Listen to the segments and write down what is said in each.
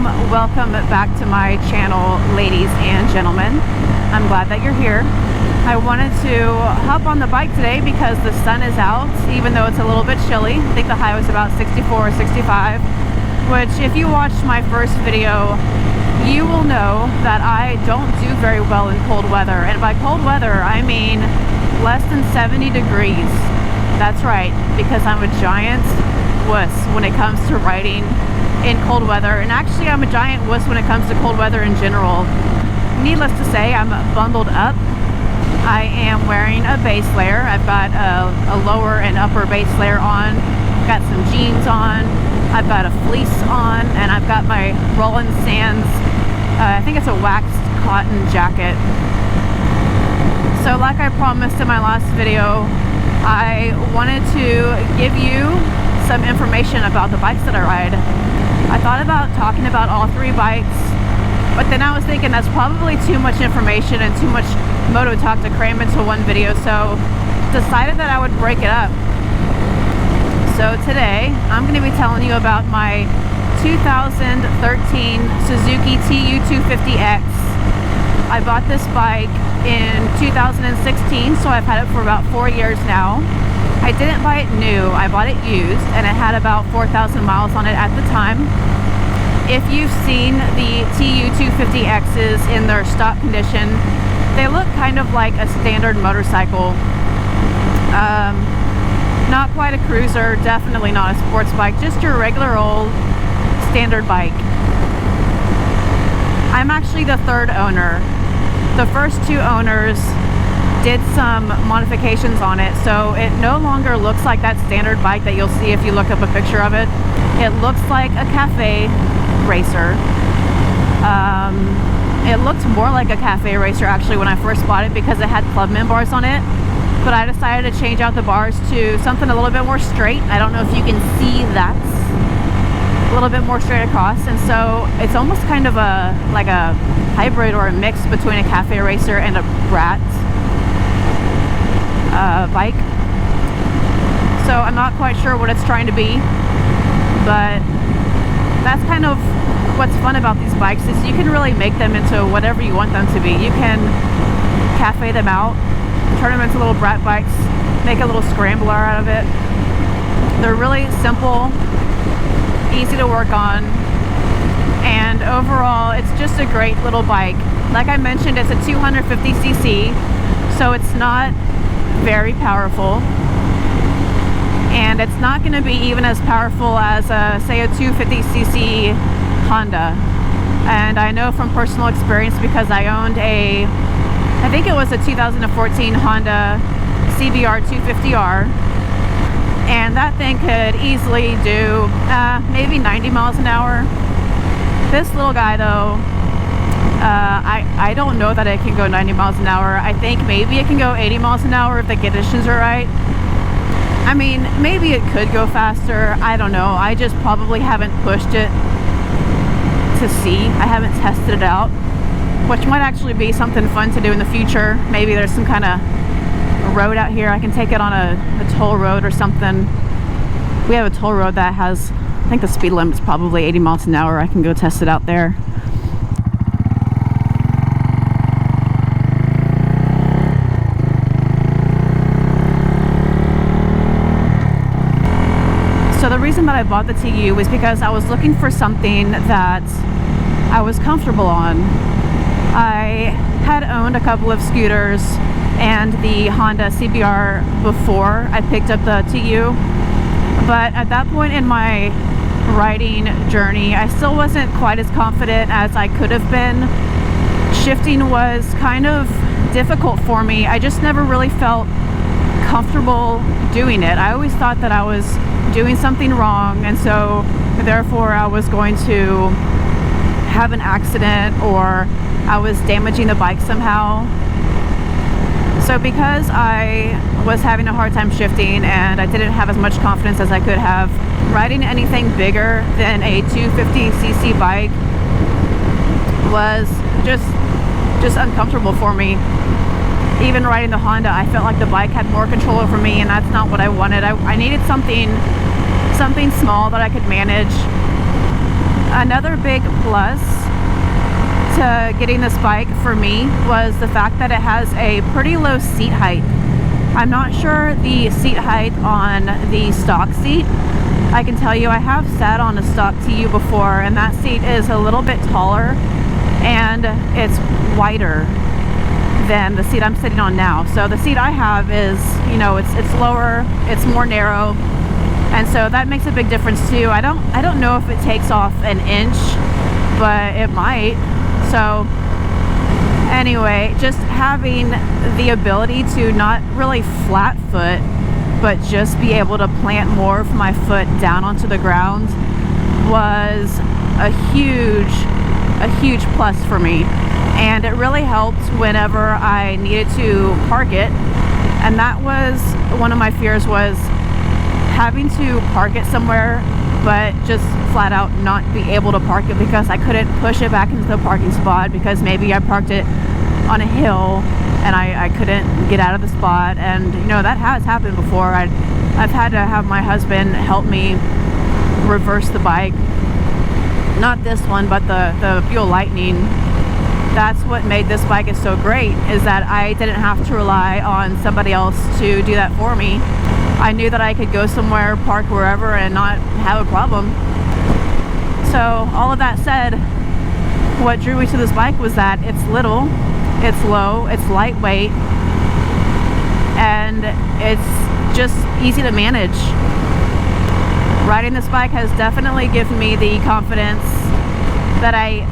welcome back to my channel, ladies and gentlemen. I'm glad that you're here. I wanted to hop on the bike today because the sun is out, even though it's a little bit chilly. I think the high was about 64 or 65, which if you watched my first video, you will know that I don't do very well in cold weather. And by cold weather, I mean less than 70 degrees. That's right, because I'm a giant wuss when it comes to riding in cold weather. And actually, I'm a giant wuss when it comes to cold weather in general. Needless to say, I'm bundled up. I am wearing a base layer. I've got a lower and upper base layer on. Got some jeans on. I've got a fleece on, and I've got my Roland Sands, I think it's a waxed cotton jacket. So like I promised in my last video, I wanted to give you some information about the bikes that I ride. I thought about talking about all three bikes, but then I was thinking that's probably too much information and too much moto talk to cram into one video, so decided that I would break it up. So today I'm going to be telling you about my 2013 Suzuki TU250X. I bought this bike in 2016, so I've had it for about 4 years now. I didn't buy it new, I bought it used, and it had about 4,000 miles on it at the time. If you've seen the TU250Xs in their stock condition, they look kind of like a standard motorcycle. Not quite a cruiser, definitely not a sports bike, just your regular old standard bike. I'm actually the third owner. The first two owners did some modifications on it, so it no longer looks like that standard bike that you'll see if you look up a picture of it. It looks like a cafe racer. It looked more like a cafe racer actually when I first bought it because it had Clubman bars on it, but I decided to change out the bars to something a little bit more straight. I don't know if you can see that. A little bit more straight across, and so it's almost kind of like a hybrid or a mix between a cafe racer and a brat bike. So I'm not quite sure what it's trying to be, but that's kind of what's fun about these bikes is you can really make them into whatever you want them to be. You can cafe them out, turn them into little brat bikes, make a little scrambler out of it. They're really simple, easy to work on, and overall it's just a great little bike. Like I mentioned, it's a 250cc, so it's not very powerful, and it's not going to be even as powerful as say a 250cc Honda. And I know from personal experience because I owned I think it was a 2014 Honda CBR 250R, and that thing could easily do maybe 90 miles an hour. This little guy though, I don't know that it can go 90 miles an hour. I think maybe it can go 80 miles an hour if the conditions are right. I mean, maybe it could go faster, I don't know. I just probably haven't pushed it to see. I haven't tested it out, which might actually be something fun to do in the future. Maybe there's some kind of road out here. I can take it on a toll road or something. We have a toll road that has, I think the speed limit's probably 80 miles an hour. I can go test it out there. So the reason that I bought the TU was because I was looking for something that I was comfortable on. I had owned a couple of scooters and the Honda CBR before I picked up the TU, but at that point in my riding journey, I still wasn't quite as confident as I could have been. Shifting was kind of difficult for me. I just never really felt comfortable doing it. I always thought that I was doing something wrong, and so therefore I was going to have an accident or I was damaging the bike somehow. So because I was having a hard time shifting and I didn't have as much confidence as I could have, riding anything bigger than a 250cc bike was just uncomfortable for me. Even riding the Honda, I felt like the bike had more control over me, and that's not what I wanted. I needed something small that I could manage. Another big plus to getting this bike for me was the fact that it has a pretty low seat height. I'm not sure the seat height on the stock seat. I can tell you I have sat on a stock TU before, and that seat is a little bit taller and it's wider than the seat I'm sitting on now. So the seat I have is, you know, it's lower, it's more narrow, and so that makes a big difference too. I don't know if it takes off an inch, but it might. So anyway, just having the ability to not really flat foot, but just be able to plant more of my foot down onto the ground was a huge plus for me. And it really helped whenever I needed to park it. And that was one of my fears, was having to park it somewhere but just flat out not be able to park it because I couldn't push it back into the parking spot because maybe I parked it on a hill and I couldn't get out of the spot. And you know, that has happened before. I've had to have my husband help me reverse the bike. Not this one, but the Buell Lightning. That's what made this bike is so great, is that I didn't have to rely on somebody else to do that for me. I knew that I could go somewhere, park wherever, and not have a problem. So all of that said, what drew me to this bike was that it's little, it's low, it's lightweight, and it's just easy to manage. Riding this bike has definitely given me the confidence that I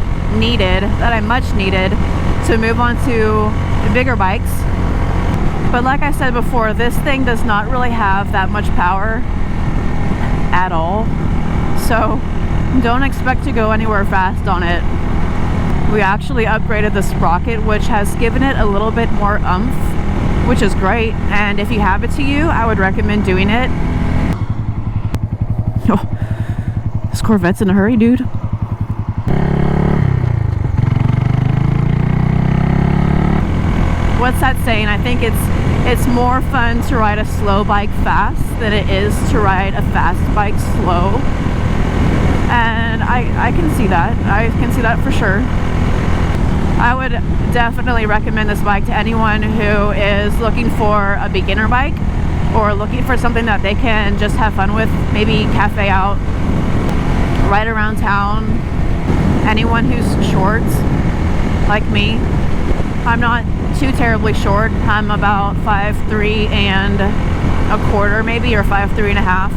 much needed to move on to bigger bikes. But like I said before, this thing does not really have that much power at all, so don't expect to go anywhere fast on it. We actually upgraded the sprocket, which has given it a little bit more oomph, which is great, and if you have a TU, I would recommend doing it. Oh, this Corvette's in a hurry, dude. What's that saying? I think it's more fun to ride a slow bike fast than it is to ride a fast bike slow. And I can see that. I can see that for sure. I would definitely recommend this bike to anyone who is looking for a beginner bike or looking for something that they can just have fun with, maybe cafe out, ride around town. Anyone who's short, like me. I'm not too terribly short. I'm about 5'3" and a quarter maybe, or 5'3" and a half.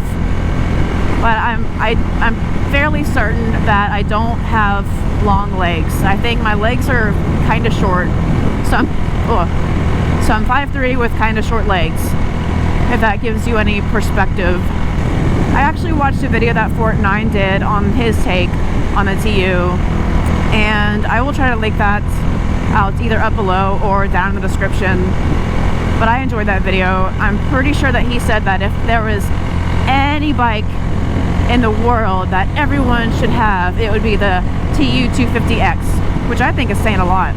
But I'm fairly certain that I don't have long legs. I think my legs are kind of short. So I'm 5'3" with kind of short legs, if that gives you any perspective. I actually watched a video that Fort9 did on his take on the TU, and I will try to link that out either up below or down in the description. But I enjoyed that video. I'm pretty sure that he said that if there was any bike in the world that everyone should have, it would be the TU250X, which I think is saying a lot.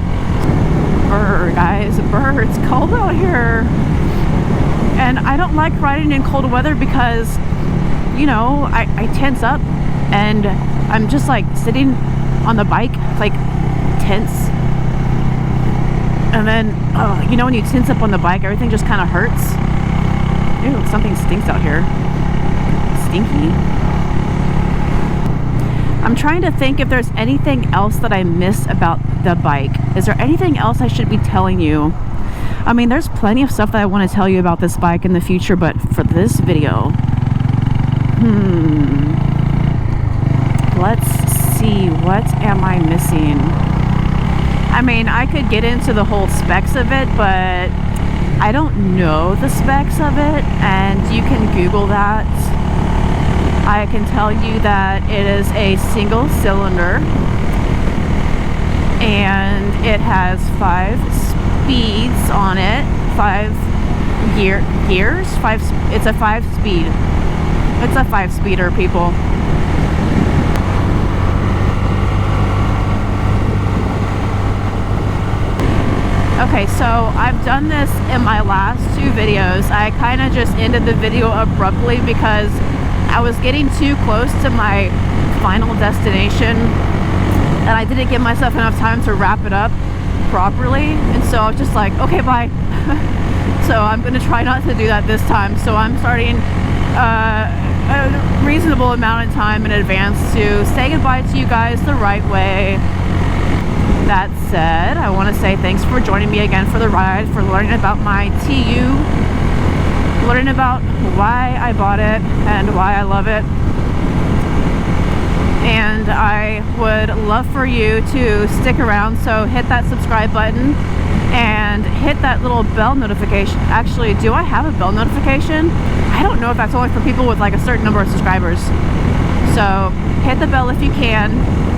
Brr, guys, brr, it's cold out here. And I don't like riding in cold weather because, you know, I tense up and I'm just like sitting on the bike, like tense. And then, you know, when you tense up on the bike, everything just kind of hurts. Ew, something stinks out here. Stinky. I'm trying to think if there's anything else that I missed about the bike. Is there anything else I should be telling you? I mean, there's plenty of stuff that I want to tell you about this bike in the future, but for this video, let's see, what am I missing? I mean, I could get into the whole specs of it, but I don't know the specs of it, and you can Google that. I can tell you that it is a single cylinder, and it has 5 speeds on it, 5 gears, it's a 5-speed. It's a 5-speeder, people. Okay, so I've done this in my last 2 videos. I kind of just ended the video abruptly because I was getting too close to my final destination, and I didn't give myself enough time to wrap it up properly, and so I was just like, okay, bye. So I'm gonna try not to do that this time. So I'm starting a reasonable amount of time in advance to say goodbye to you guys the right way. That said, I want to say thanks for joining me again for the ride, for learning about my TU, learning about why I bought it and why I love it. And I would love for you to stick around, so hit that subscribe button and hit that little bell notification. Actually, do I have a bell notification? I don't know if that's only for people with like a certain number of subscribers. So hit the bell if you can,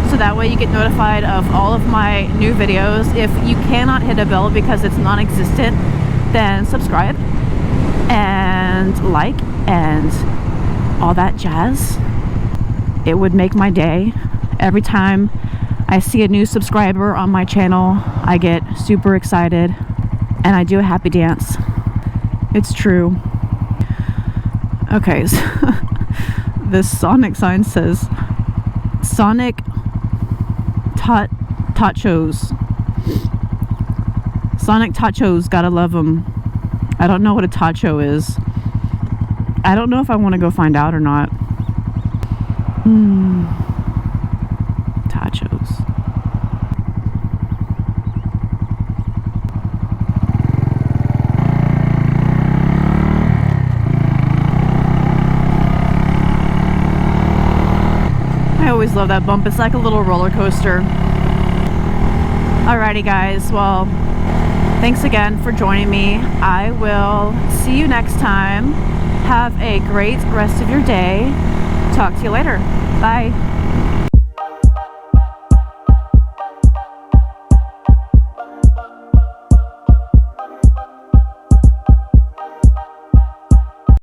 so that way you get notified of all of my new videos. If you cannot hit a bell because it's non-existent, then subscribe and like and all that jazz. It would make my day. Every time I see a new subscriber on my channel, I get super excited and I do a happy dance. It's true. Okay, so this Sonic sign says Sonic Tachos. Sonic Tachos, gotta love them. I don't know what a tacho is. I don't know if I want to go find out or not. Tachos. I always love that bump. It's like a little roller coaster. Alrighty guys, well, thanks again for joining me. I will see you next time. Have a great rest of your day. Talk to you later. Bye.